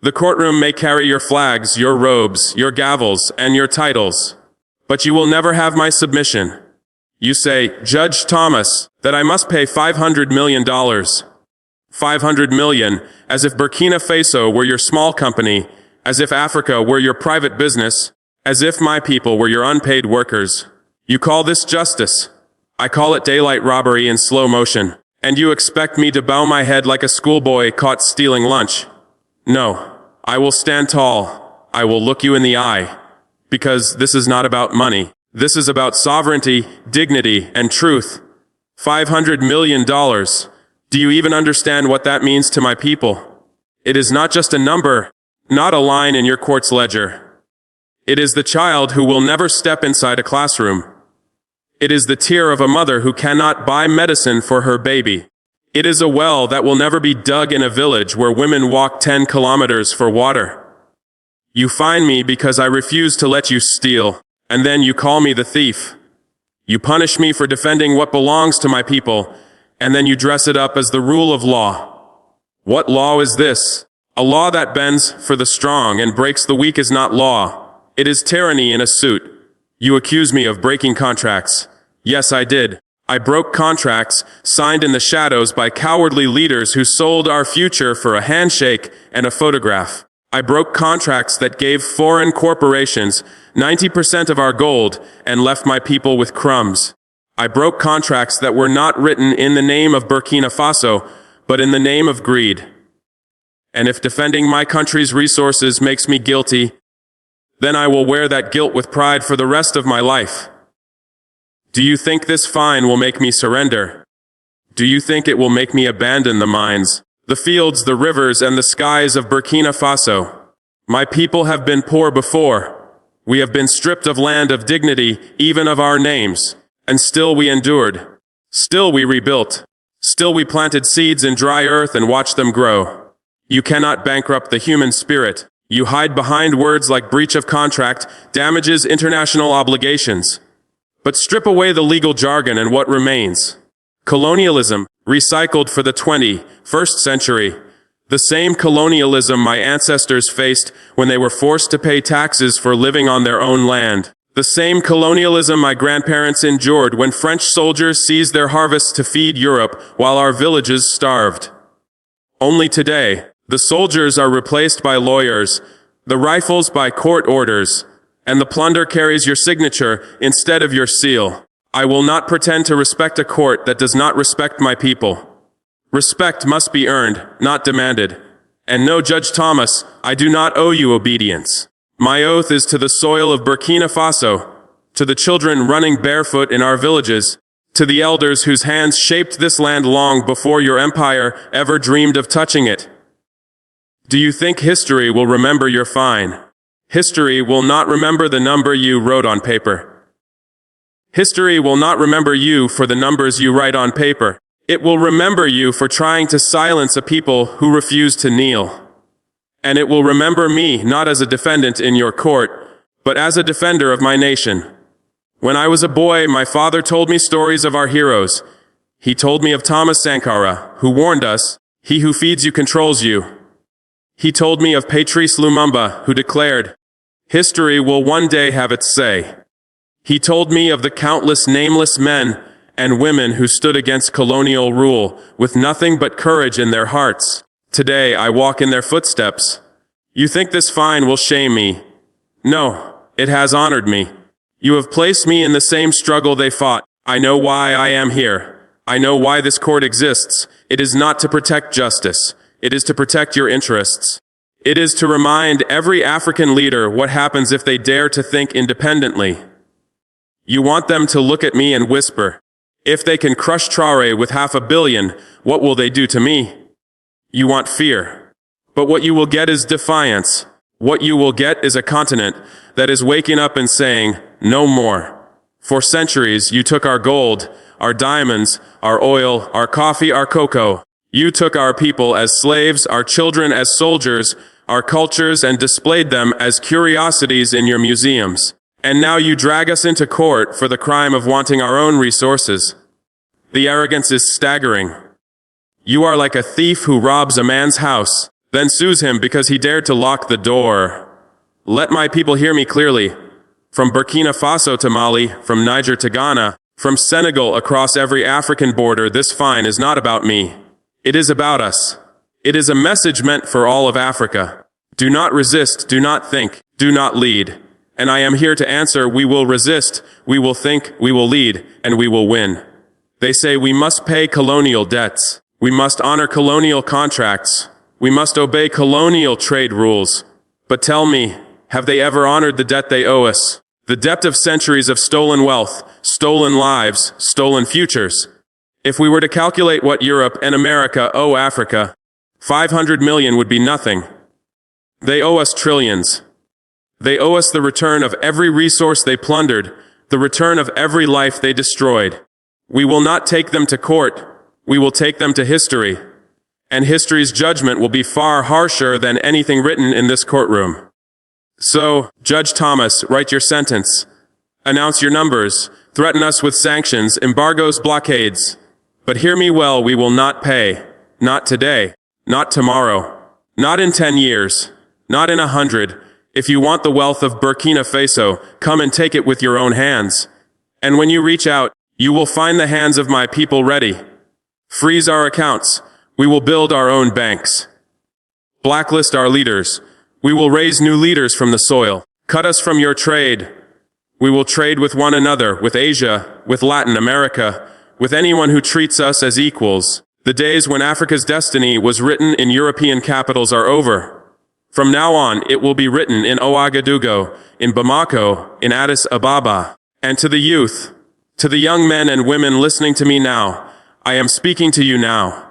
The courtroom may carry your flags, your robes, your gavels, and your titles. But you will never have my submission. You say, Judge Thomas, that I must pay $500 million. $500 million, as if Burkina Faso were your small company, as if Africa were your private business, as if my people were your unpaid workers. You call this justice. I call it daylight robbery in slow motion. And you expect me to bow my head like a schoolboy caught stealing lunch. No, I will stand tall. I will look you in the eye. Because this is not about money. This is about sovereignty, dignity, and truth. $500 million. Do you even understand what that means to my people? It is not just a number, not a line in your court's ledger. It is the child who will never step inside a classroom. It is the tear of a mother who cannot buy medicine for her baby. It is a well that will never be dug in a village where women walk 10 kilometers for water. You fine me because I refuse to let you steal, and then you call me the thief. You punish me for defending what belongs to my people, and then you dress it up as the rule of law. What law is this? A law that bends for the strong and breaks the weak is not law. It is tyranny in a suit. You accuse me of breaking contracts. Yes, I did. I broke contracts signed in the shadows by cowardly leaders who sold our future for a handshake and a photograph. I broke contracts that gave foreign corporations 90% of our gold and left my people with crumbs. I broke contracts that were not written in the name of Burkina Faso, but in the name of greed. And if defending my country's resources makes me guilty, then I will wear that guilt with pride for the rest of my life. Do you think this fine will make me surrender? Do you think it will make me abandon the mines, the fields, the rivers, and the skies of Burkina Faso? My people have been poor before. We have been stripped of land, of dignity, even of our names. And still we endured. Still we rebuilt. Still we planted seeds in dry earth and watched them grow. You cannot bankrupt the human spirit. You hide behind words like breach of contract, damages, international obligations. But strip away the legal jargon and what remains? Colonialism, recycled for the 21st century. The same colonialism my ancestors faced when they were forced to pay taxes for living on their own land. The same colonialism my grandparents endured when French soldiers seized their harvests to feed Europe while our villages starved. Only today, the soldiers are replaced by lawyers, the rifles by court orders, and the plunder carries your signature instead of your seal. I will not pretend to respect a court that does not respect my people. Respect must be earned, not demanded. And no, Judge Thomas, I do not owe you obedience. My oath is to the soil of Burkina Faso, to the children running barefoot in our villages, to the elders whose hands shaped this land long before your empire ever dreamed of touching it. Do you think history will remember your fine? History will not remember the number you wrote on paper. History will not remember you for the numbers you write on paper. It will remember you for trying to silence a people who refuse to kneel. And it will remember me not as a defendant in your court, but as a defender of my nation. When I was a boy, my father told me stories of our heroes. He told me of Thomas Sankara, who warned us, "He who feeds you controls you." He told me of Patrice Lumumba, who declared, "History will one day have its say." He told me of the countless nameless men and women who stood against colonial rule with nothing but courage in their hearts. Today I walk in their footsteps. You think this fine will shame me? No, it has honored me. You have placed me in the same struggle they fought. I know why I am here. I know why this court exists. It is not to protect justice. It is to protect your interests. It is to remind every African leader what happens if they dare to think independently. You want them to look at me and whisper, if they can crush Traore with $500 million, what will they do to me? You want fear. But what you will get is defiance. What you will get is a continent that is waking up and saying, no more. For centuries, you took our gold, our diamonds, our oil, our coffee, our cocoa. You took our people as slaves, our children as soldiers, our cultures, and displayed them as curiosities in your museums. And now you drag us into court for the crime of wanting our own resources. The arrogance is staggering. You are like a thief who robs a man's house. then sues him because he dared to lock the door. Let my people hear me clearly. From Burkina Faso to Mali, from Niger to Ghana, from Senegal across every African border, this fine is not about me. It is about us. It is a message meant for all of Africa. Do not resist, do not think, do not lead. And I am here to answer, we will resist, we will think, we will lead, and we will win. They say we must pay colonial debts. We must honor colonial contracts. We must obey colonial trade rules. But tell me, have they ever honored the debt they owe us? The debt of centuries of stolen wealth, stolen lives, stolen futures. If we were to calculate what Europe and America owe Africa, 500 million would be nothing. They owe us trillions. They owe us the return of every resource they plundered, the return of every life they destroyed. We will not take them to court. We will take them to history. And history's judgment will be far harsher than anything written in this courtroom. So, Judge Thomas, write your sentence. Announce your numbers. Threaten us with sanctions, embargoes, blockades. But hear me well, we will not pay. Not today. Not tomorrow. Not in 10 years. Not in 100. If you want the wealth of Burkina Faso, come and take it with your own hands. And when you reach out, you will find the hands of my people ready. Freeze our accounts. We will build our own banks. Blacklist our leaders. We will raise new leaders from the soil. Cut us from your trade. We will trade with one another, with Asia, with Latin America, with anyone who treats us as equals. The days when Africa's destiny was written in European capitals are over. From now on, it will be written in Ouagadougou, in Bamako, in Addis Ababa. And to the youth, to the young men and women listening to me now, I am speaking to you now.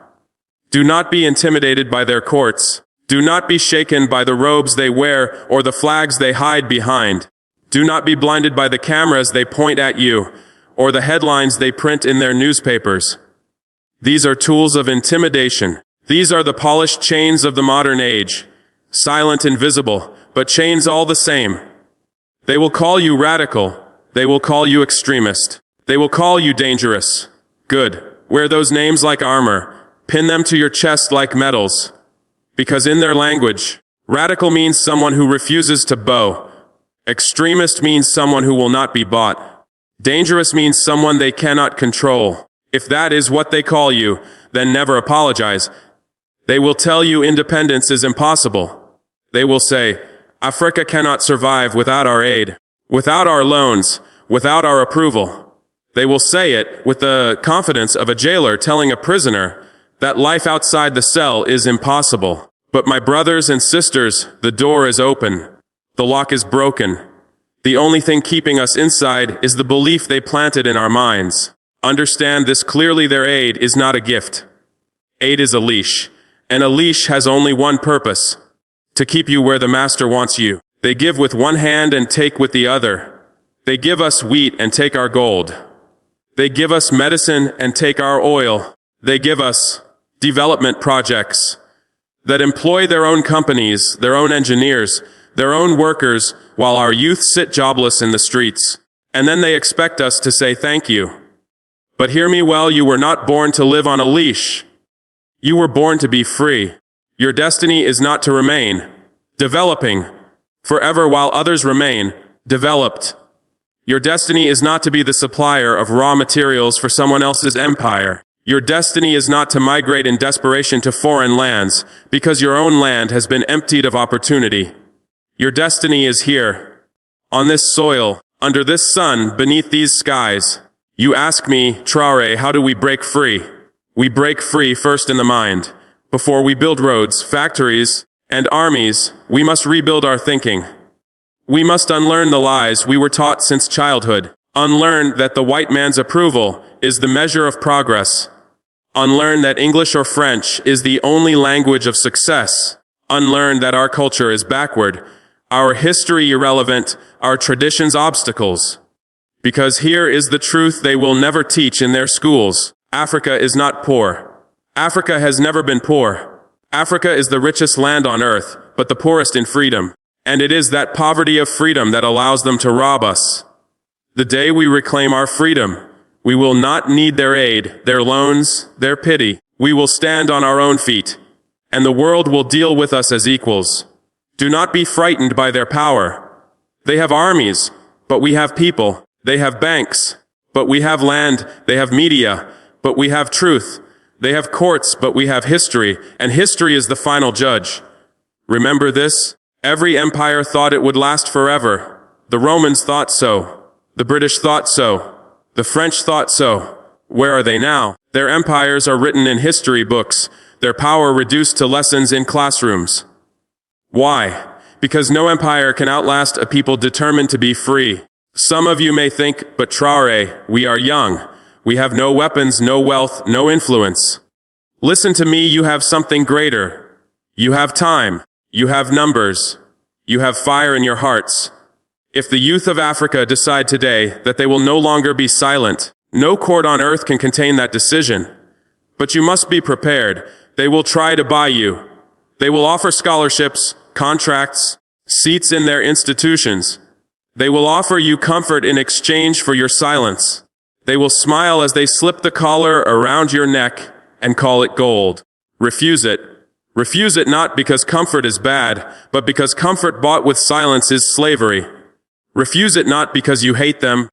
Do not be intimidated by their courts. Do not be shaken by the robes they wear or the flags they hide behind. Do not be blinded by the cameras they point at you or the headlines they print in their newspapers. These are tools of intimidation. These are the polished chains of the modern age. Silent and visible, but chains all the same. They will call you radical. They will call you extremist. They will call you dangerous. Good. Wear those names like armor. Pin them to your chest like medals. Because in their language, radical means someone who refuses to bow. Extremist means someone who will not be bought. Dangerous means someone they cannot control. If that is what they call you, then never apologize. They will tell you independence is impossible. They will say, Africa cannot survive without our aid, without our loans, without our approval. They will say it with the confidence of a jailer telling a prisoner that life outside the cell is impossible. But my brothers and sisters, the door is open. The lock is broken. The only thing keeping us inside is the belief they planted in our minds. Understand this clearly, their aid is not a gift. Aid is a leash, and a leash has only one purpose: to keep you where the master wants you. They give with one hand and take with the other. They give us wheat and take our gold. They give us medicine and take our oil. They give us development projects that employ their own companies, their own engineers, their own workers, while our youth sit jobless in the streets. And then they expect us to say thank you. But hear me well, you were not born to live on a leash. You were born to be free. Your destiny is not to remain developing forever while others remain developed. Your destiny is not to be the supplier of raw materials for someone else's empire. Your destiny is not to migrate in desperation to foreign lands, because your own land has been emptied of opportunity. Your destiny is here, on this soil, under this sun, beneath these skies. You ask me, Traore, how do we break free? We break free first in the mind. Before we build roads, factories, and armies, we must rebuild our thinking. We must unlearn the lies we were taught since childhood. Unlearn that the white man's approval is the measure of progress. Unlearn that English or French is the only language of success. Unlearn that our culture is backward, our history irrelevant, our traditions obstacles. Because here is the truth they will never teach in their schools. Africa is not poor. Africa has never been poor. Africa is the richest land on earth, but the poorest in freedom. And it is that poverty of freedom that allows them to rob us. The day we reclaim our freedom, we will not need their aid, their loans, their pity. We will stand on our own feet. and the world will deal with us as equals. Do not be frightened by their power. They have armies, but we have people. They have banks, but we have land. They have media, but we have truth. They have courts, but we have history, and history is the final judge. Remember this? Every empire thought it would last forever. The Romans thought so. The British thought so. The French thought so. Where are they now? Their empires are written in history books, their power reduced to lessons in classrooms. Why? Because no empire can outlast a people determined to be free. Some of you may think, but Traore, we are young. We have no weapons, no wealth, no influence. Listen to me, you have something greater. You have time. You have numbers. You have fire in your hearts. If the youth of Africa decide today that they will no longer be silent, no court on earth can contain that decision. But you must be prepared. They will try to buy you. They will offer scholarships, contracts, seats in their institutions. They will offer you comfort in exchange for your silence. They will smile as they slip the collar around your neck and call it gold. Refuse it. Refuse it not because comfort is bad, but because comfort bought with silence is slavery. Refuse it not because you hate them,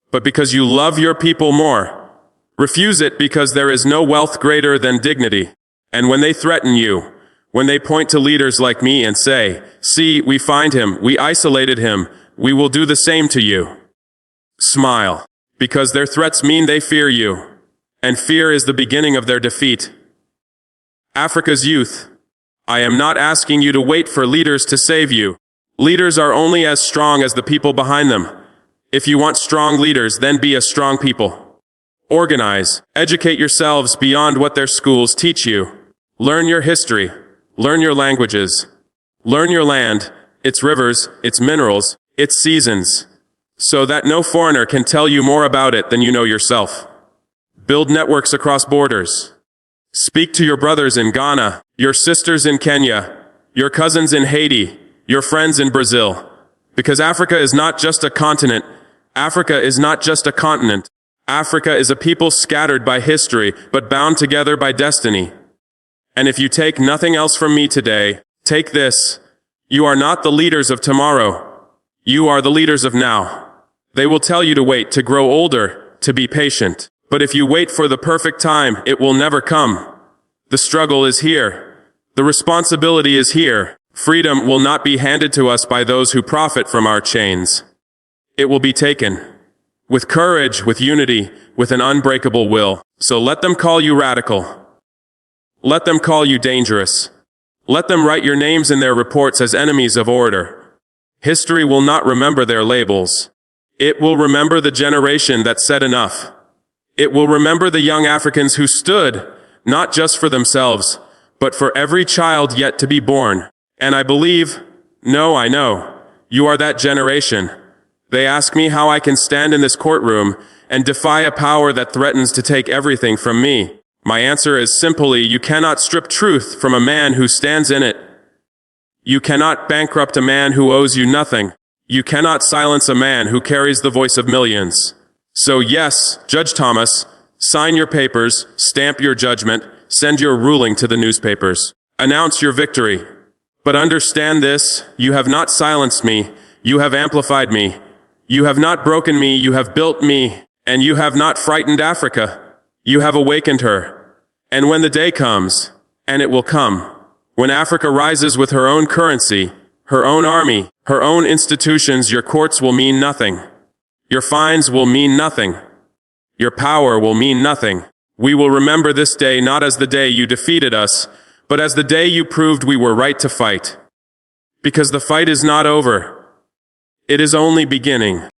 but because you love your people more. Refuse it because there is no wealth greater than dignity. And when they threaten you, when they point to leaders like me and say, "See, we find him, we isolated him, we will do the same to you," smile, because their threats mean they fear you, and fear is the beginning of their defeat. Africa's youth, I am not asking you to wait for leaders to save you. Leaders are only as strong as the people behind them. If you want strong leaders, then be a strong people. Organize, educate yourselves beyond what their schools teach you. Learn your history, learn your languages, learn your land, its rivers, its minerals, its seasons, so that no foreigner can tell you more about it than you know yourself. Build networks across borders. Speak to your brothers in Ghana, your sisters in Kenya, your cousins in Haiti, your friends in Brazil. Because Africa is not just a continent. Africa is not just a continent. Africa is a people scattered by history, but bound together by destiny. And if you take nothing else from me today, take this. You are not the leaders of tomorrow. You are the leaders of now. They will tell you to wait, to grow older, to be patient. But if you wait for the perfect time, it will never come. The struggle is here. The responsibility is here. Freedom will not be handed to us by those who profit from our chains. It will be taken. With courage, with unity, with an unbreakable will. So let them call you radical. Let them call you dangerous. Let them write your names in their reports as enemies of order. History will not remember their labels. It will remember the generation that said enough. It will remember the young Africans who stood, not just for themselves, but for every child yet to be born. And I believe, no, I know, you are that generation. They ask me how I can stand in this courtroom and defy a power that threatens to take everything from me. My answer is simply, you cannot strip truth from a man who stands in it. You cannot bankrupt a man who owes you nothing. You cannot silence a man who carries the voice of millions. So yes, Judge Thomas, sign your papers, stamp your judgment, send your ruling to the newspapers. Announce your victory. But understand this, you have not silenced me, you have amplified me. You have not broken me, you have built me, and you have not frightened Africa. You have awakened her. And when the day comes, and it will come, when Africa rises with her own currency, her own army, her own institutions, your courts will mean nothing. Your fines will mean nothing. Your power will mean nothing. We will remember this day not as the day you defeated us, but as the day you proved we were right to fight. Because the fight is not over. It is only beginning.